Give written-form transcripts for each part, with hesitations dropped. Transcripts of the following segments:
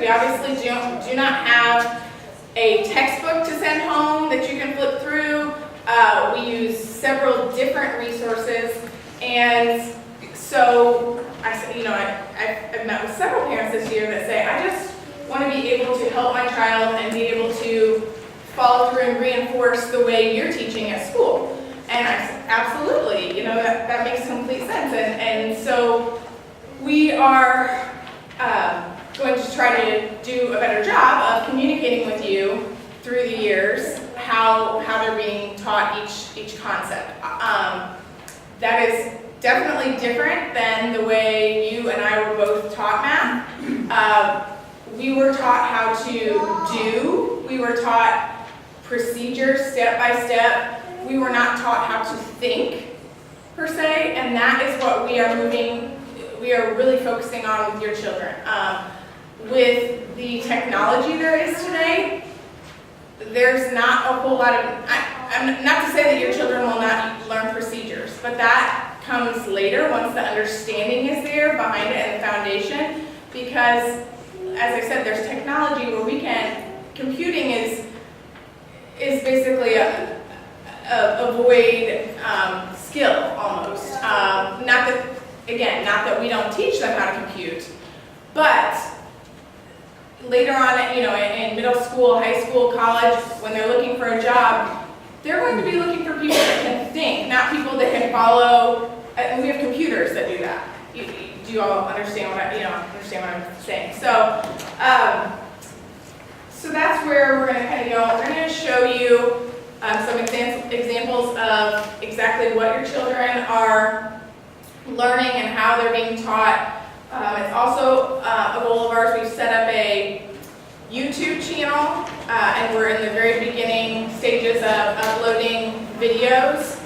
We obviously do not have a textbook to send home that you can flip through. We use several different resources, and so I've met with several parents this year that say, I just want to be able to help my child and be able to follow through and reinforce the way you're teaching at school. And I said, absolutely, that makes complete sense. And so we are going to try to do a better job of communicating with you through the years how they're being taught each concept. That is definitely different than the way you and I were both taught math. We were taught how to do. We were taught procedures step by step. We were not taught how to think, per se, and that is what we are really focusing on with your children. With the technology there is today, there's not a whole lot of, I'm not to say that your children will not learn procedures, but that comes later once the understanding is there behind it and the foundation, because, as I said, there's technology where computing is basically a void skill almost. Not that we don't teach them how to compute, but later on, in middle school, high school, college, when they're looking for a job, they're going to be looking for people that can think, not people that can follow. And we have computers that do that. Do you all understand what I'm saying? So that's where we're going to kind of go. We're going to show you some examples of exactly what your children are learning and how they're being taught. It's also a goal of ours. We've set up a YouTube channel, and we're in the very beginning stages of uploading videos.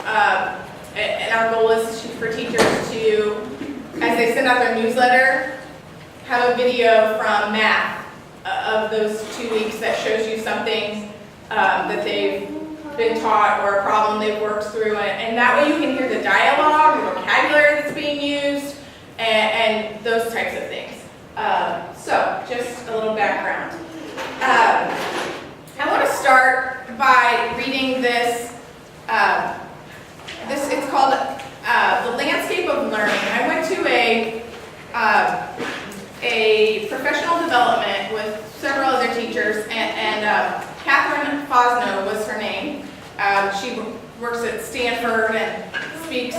And our goal is for teachers to, as they send out their newsletter, have a video from math of those 2 weeks that shows you something that they've been taught or a problem they've worked through. And that way you can hear the dialogue, the vocabulary that's being used, and those types of things. So, just a little background. I want to start by reading this. It's called The Landscape of Learning. I went to a professional development with several other teachers, and Catherine Fosno was her name. She works at Stanford and speaks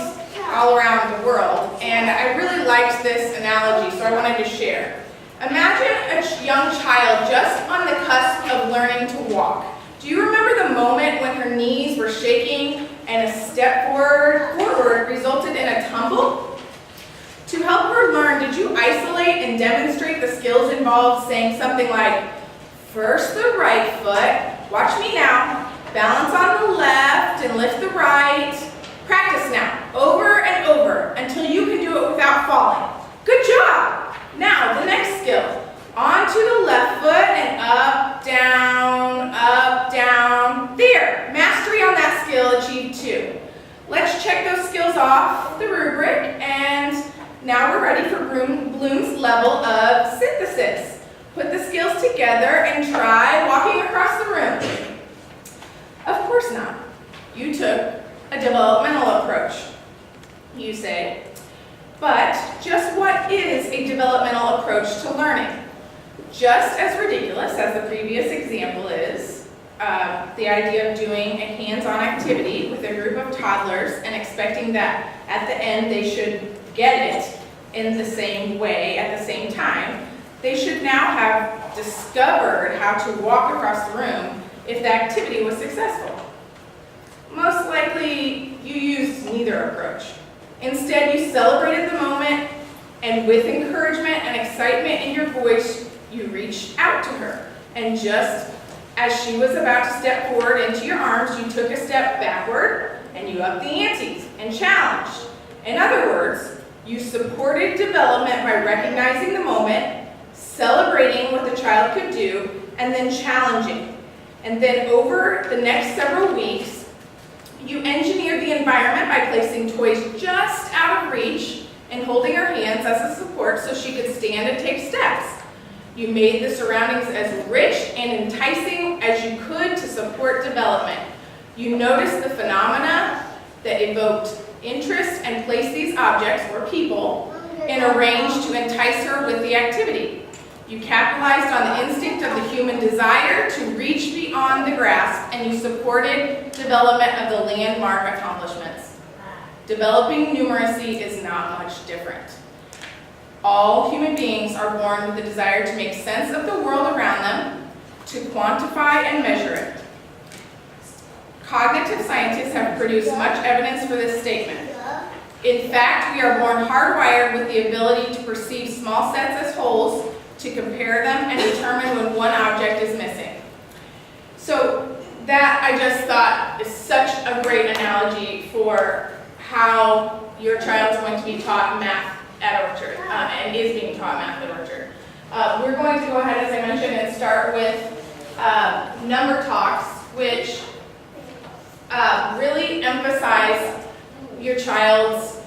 all around the world, and I really liked this analogy, so I wanted to share. Imagine a young child just on the cusp of learning to walk. Do you remember the moment when her knees were shaking and a step forward resulted in a tumble? To help her learn, did you isolate and demonstrate the skills involved, saying something like, first the right foot, watch me now, balance on the left and lift the right. Practice now, over and over, until you can do it without falling. Good job! Now, the next skill. Onto the left foot and up, down. There, mastery on that skill achieved 2. Let's check those skills off the rubric, and now we're ready for Bloom's level of synthesis. Put the skills together and try walking across the room. Of course not. You took a developmental approach, you say. But just what is a developmental approach to learning? Just as ridiculous as the previous example is, the idea of doing a hands-on activity with a group of toddlers and expecting that at the end they should get it in the same way at the same time, they should now have discovered how to walk across the room if the activity was successful. Most likely, you used neither approach. Instead, you celebrated the moment, and with encouragement and excitement in your voice, you reached out to her. And just as she was about to step forward into your arms, you took a step backward, and you upped the antes and challenged. In other words, you supported development by recognizing the moment, celebrating what the child could do, and then challenging. And then over the next several weeks, you engineered the environment by placing toys just out of reach and holding her hands as a support so she could stand and take steps. You made the surroundings as rich and enticing as you could to support development. You noticed the phenomena that evoked interest and placed these objects, or people, in a range to entice her with the activity. You capitalized on the instinct of the human desire to reach beyond the grasp, and you supported development of the landmark accomplishments. Developing numeracy is not much different. All human beings are born with the desire to make sense of the world around them, to quantify and measure it. Cognitive scientists have produced much evidence for this statement. In fact, we are born hardwired with the ability to perceive small sets as wholes, to compare them and determine when one object is missing. So that, I just thought, is such a great analogy for how your child's going to be taught math at Orchard, and is being taught math at Orchard. We're going to go ahead, as I mentioned, and start with number talks, which really emphasize your child's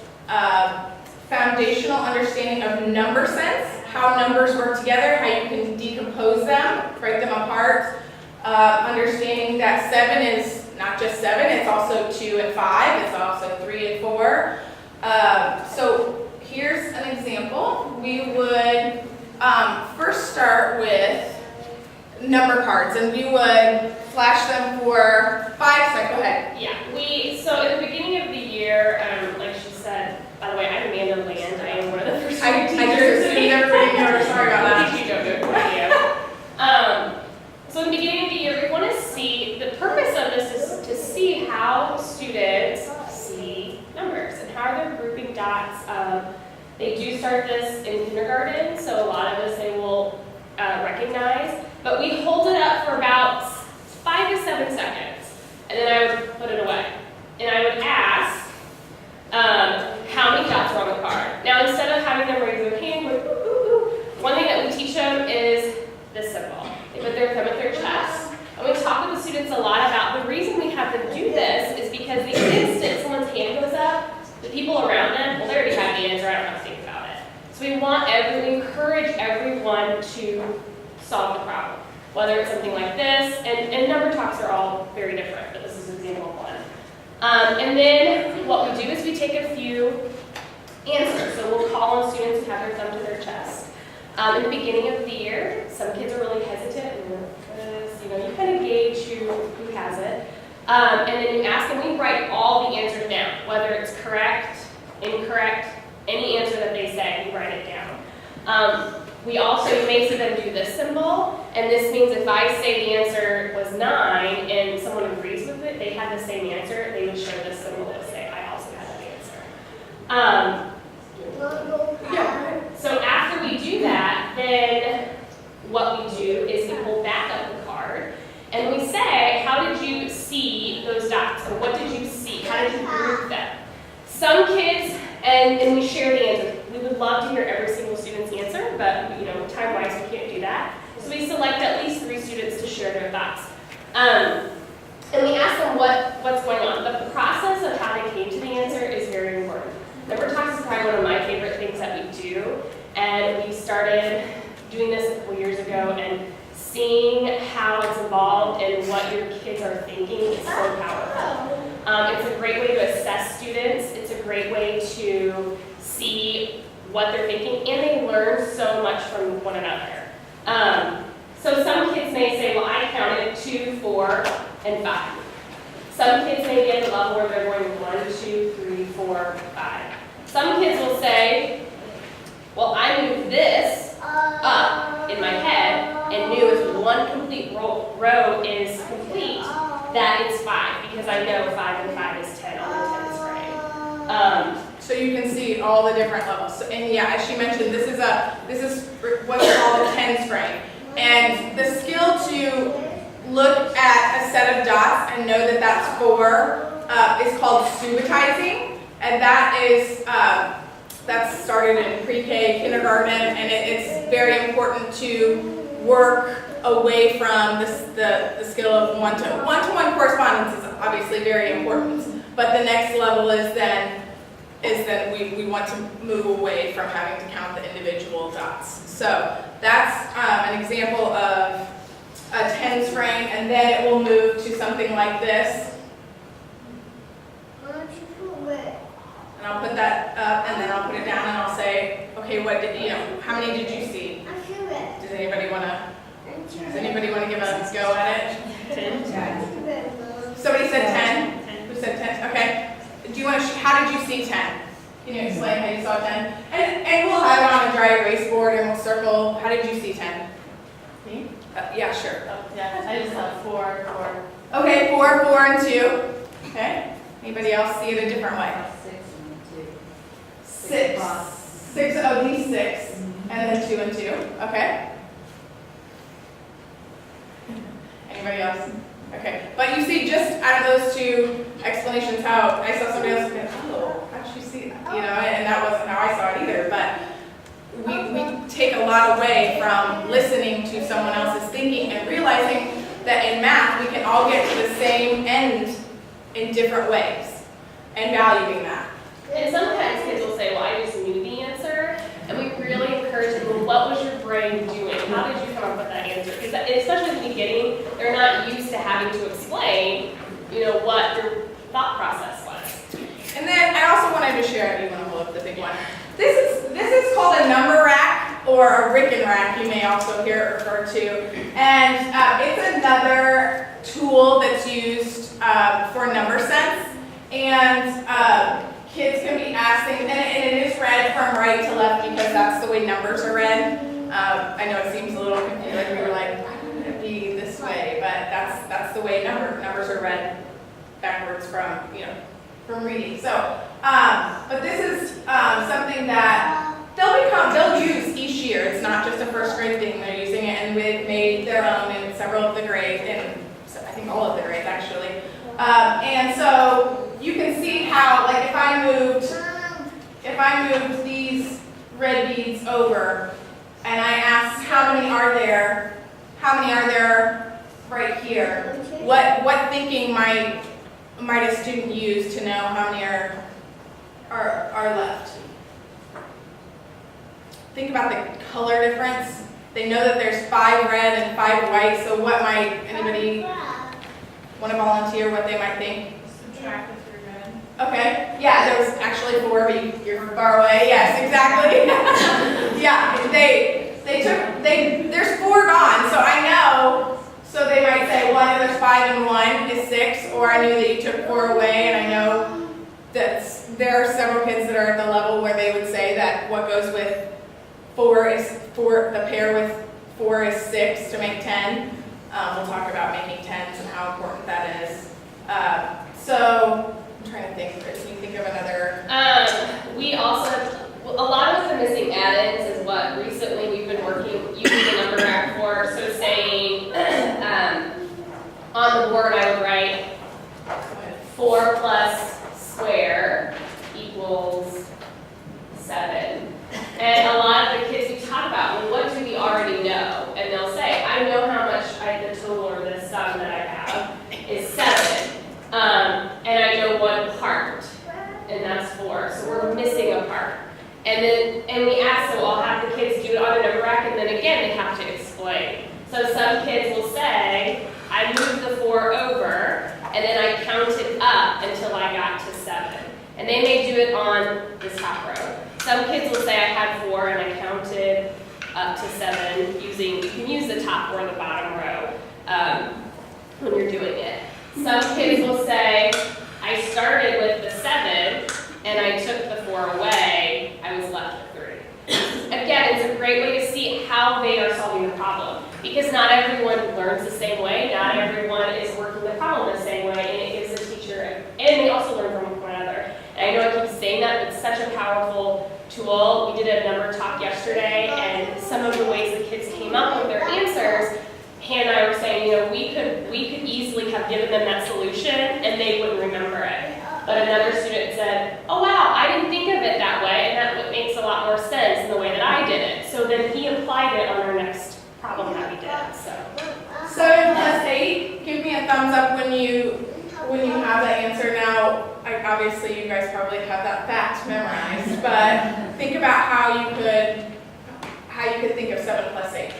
foundational understanding of number sense, how numbers work together, how you can decompose them, break them apart, understanding that 7 is not just 7, it's also 2 and 5, it's also 3 and 4. So here's an example. We would first start with number cards, and we would flash them for 5 seconds. Go ahead. Yeah, so at the beginning of the year, like she said, by the way, I'm Amanda Land. I am one of the first I teachers. just assumed everybody knew. Sorry about that. You don't know So in the beginning of the year, we want to see, the purpose of this is to see how students see numbers and how they're grouping dots. They do start this in kindergarten, so a lot of us they will recognize, but we hold it up for about 5 to 7 seconds, and then I would put it away. And I would ask how many dots are on the card. Now, instead of having them raise their hand with ooh, ooh, ooh, one thing that we teach them is this symbol. They put their thumb at their chest. And we talk with the students a lot about the reason we have them do this is because the instant someone's hand goes up, the people around them, well, they already have the answer, I don't have to think about it. So we encourage everyone to solve the problem, whether it's something like this, and number talks are all very different, but this is an example of one. And then what we do is we take a few answers. So we'll call on students who have their thumb to their chest. In the beginning of the year, some kids are really hesitant and nervous. You kind of gauge who has it. And then you ask them, we write all the answers down, whether it's correct, incorrect, any answer that they say, you write it down. You may see them do this symbol, and this means if I say the answer was 9 and someone agrees with it, they had the same answer, they would show this symbol to say, I also had that answer. So after we do that, then what we do is we pull back up the card, and we say, how did you see those dots, or what did you see? How did you group them? Some kids, and we share the answer. We would love to hear every single student's answer, but time-wise we can't do that. So we select at least 3 students to share their thoughts. And we ask them what's going on. The process of how they came to the answer is very important. Number talks is probably one of my favorite things that we do, and we started doing this a couple years ago, and seeing how it's evolved and what your kids are thinking is so powerful. It's a great way to assess students. It's a great way to see what they're thinking, and they learn so much from one another. So some kids may say, well, I counted 2, 4, and 5. Some kids may be at the level where they're going 1, 2, 3, 4, 5. Some kids will say, well, I moved this up in my head and knew if one complete row is complete, that it's 5, because I know 5 and 5 is 10 on the 10th grade. So you can see all the different levels. So, and yeah, as she mentioned, this is what's called a tens frame. And the skill to look at a set of dots and know that that's 4 is called subitizing, and that's started in pre-K, kindergarten, and it's very important to work away from the skill of one-to-one correspondence is obviously very important, but the next level is then is that we want to move away from having to count the individual dots. So that's an example of a tens frame, and then it will move to something like this. And I'll put that up, and then I'll put it down, and I'll say, okay, what did how many did you see? Does anybody want to give a go at it? 10. Somebody said 10. Who said 10? Okay. Do you want to? How did you see 10? Can you explain how you saw 10? And we'll have it on a dry erase board, and we'll circle. How did you see 10? Me? Yeah, sure. Yeah, I just saw 4, 4. Okay, 4, 4, and 2. Okay. Anybody else see it a different way? 6. 6. Oh, these 6, and then 2 and 2. Okay. Anybody else? Okay. But you see, just out of those two explanations, how I saw somebody else go, oh, how'd you see that? And that wasn't how I saw it either. But we take a lot away from listening to someone else's thinking and realizing that in math we can all get to the same end in different ways, and valuing that. And sometimes kids will say, well, I just knew the answer. And we really encourage them, well, what was your brain doing? How did you come up with that answer? Because especially in the beginning, they're not used to having to explain, what your thought process was. And then I also wanted to share, you want to hold up the big one. This is called a number rack, or a Ricken rack, you may also hear it referred to. And it's another tool that's used for number sense. And kids can be asking, and it is read from right to left because that's the way numbers are read. I know it seems a little confusing, like we were like, why would it be this way? But that's the way numbers are read backwards from reading. So, but this is something that they'll use each year. It's not just a first grade thing. They're using it, and we've made their own in several of the grades, and I think all of the grades actually. And so you can see how, like, if I moved these red beads over, and I asked how many are there right here, what thinking might a student use to know how many are left? Think about the color difference. They know that there's 5 red and 5 white, so what might anybody want to volunteer what they might think? Subtract the 3 red. Okay, yeah, there was actually 4, but you're far away. Yes, exactly. Yeah, there's 4 gone, so I know, so they might say, well, I know there's 5 and 1 is 6, or I knew that you took 4 away, and I know that there are several kids that are at the level where they would say that what goes with 4 is 4, the pair with 4 is 6 to make 10. We'll talk about making 10s and how important that is. So I'm trying to think. Can you think of another? We also have, a lot of the missing add-ins is what recently we've been using the number rack for. So saying on the board I would write 4 plus square equals 7. And a lot of the kids we talk about, well, what do we already know? And they'll say, I know how much the total or the sum that I have is 7. And I know one part, and that's 4. So we're missing a part. And we ask them, well, I'll have the kids do it on a number rack, and then again they have to explain. So some kids will say, I moved the 4 over, and then I counted up until I got to 7. And they may do it on this top row. Some kids will say I had 4 and I counted up to 7 using, you can use the top or the bottom row when you're doing it. Some kids will say I started with the 7 and I took the 4 away, I was left with 3. Again, it's a great way to see how they are solving the problem, because not everyone learns the same way, not everyone is working the problem the same way, and it gives the teacher, and they also learn from one another. And I know I keep saying that, but it's such a powerful tool. We did a number talk yesterday, and some of the ways the kids came up with their answers, Hannah and I were saying, we could easily have given them that solution, and they wouldn't remember it. But another student said, oh wow, I didn't think of it that way, and that makes a lot more sense in the way that I did it. So then he applied it on our next problem that we did. 7 plus 8. Give me a thumbs up when you have that answer. Now, I obviously you guys probably have that fact memorized, but think about how you could think of 7 plus 8.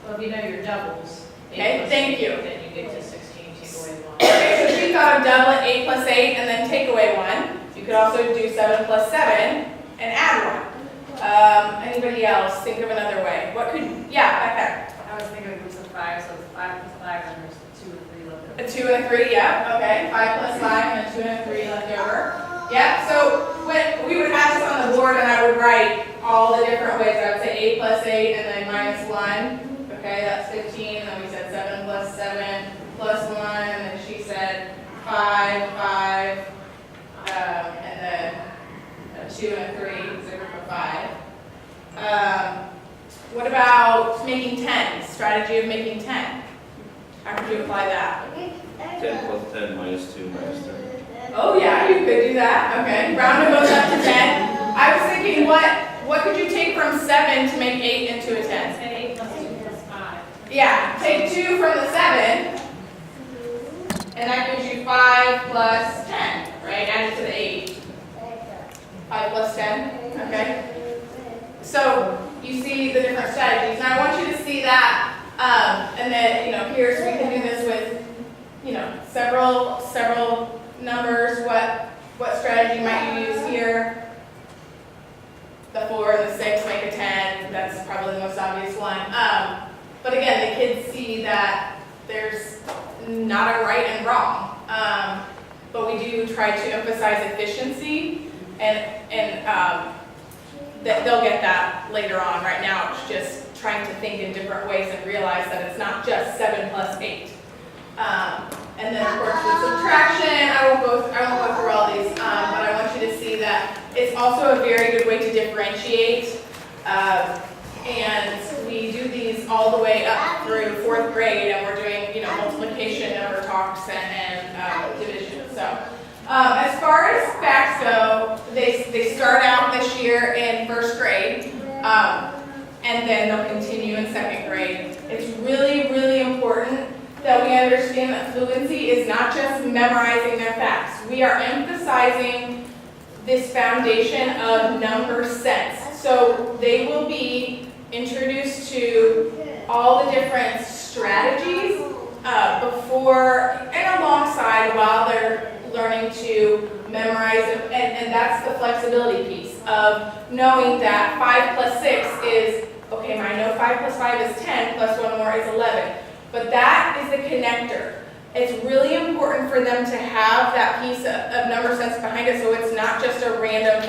Well, if you know your doubles. Okay, thank you. Then you get to 16, take away 1. Okay, so she thought of double it 8 plus 8 and then take away 1. You could also do 7 plus 7 and add 1. Anybody else think of another way? What could, yeah, back there. I was thinking of groups of 5, so it's 5 plus 5, and there's 2 and 3 left over. A 2 and a 3, yeah, okay. 5 plus 5 and a 2 and a 3 left over. Yeah, so when we would have this on the board and I would write all the different ways. I would say 8 plus 8 and then minus 1. Okay, that's 15. And then we said 7 plus 7 plus 1. And then she said 5, 5, and then a 2 and a 3 is a group of 5. What about making 10? Strategy of making 10. How could you apply that? 10 plus 10 minus 2 minus 3. Oh yeah, you could do that. Okay, round it both up to 10. I was thinking, what could you take from 7 to make 8 into a 10? Say 8 plus 2 plus 5. Yeah, take 2 from the 7, and that gives you 5 plus 10, right? Add it to the 8. 5 plus 10, okay? So you see the different strategies. Now I want you to see that, and then, here, so we can do this with, several numbers. What strategy might you use here? The 4 and the 6 make a 10. That's probably the most obvious one. But again, the kids see that there's not a right and wrong. But we do try to emphasize efficiency, and that they'll get that later on. Right now, it's just trying to think in different ways and realize that it's not just 7 plus 8. And then of course with subtraction, I won't go through all these, but I want you to see that it's also a very good way to differentiate. And we do these all the way up through 4th grade, and we're doing multiplication, number talks, and division. So as far as facts go, they start out this year in 1st grade, and then they'll continue in 2nd grade. It's really, really important that we understand that fluency is not just memorizing their facts. We are emphasizing this foundation of number sense. So they will be introduced to all the different strategies before and alongside while they're learning to memorize it. And that's the flexibility piece of knowing that 5 plus 6 is, okay, I know 5 plus 5 is 10, plus 1 more is 11. But that is the connector. It's really important for them to have that piece of number sense behind it, so it's not just a random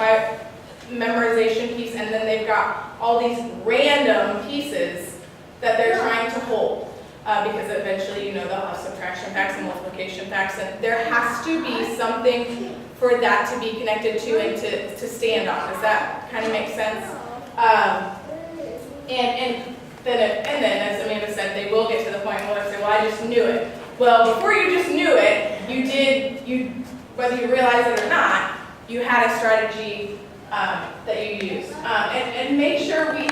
memorization piece and then they've got all these random pieces that they're trying to hold. Because eventually, they'll have subtraction facts and multiplication facts, and there has to be something for that to be connected to and to stand on. Does that kind of make sense? And then, as Amanda said, they will get to the point where they say, well, I just knew it. Well, before you just knew it, whether you realize it or not, you had a strategy that you used. And make sure we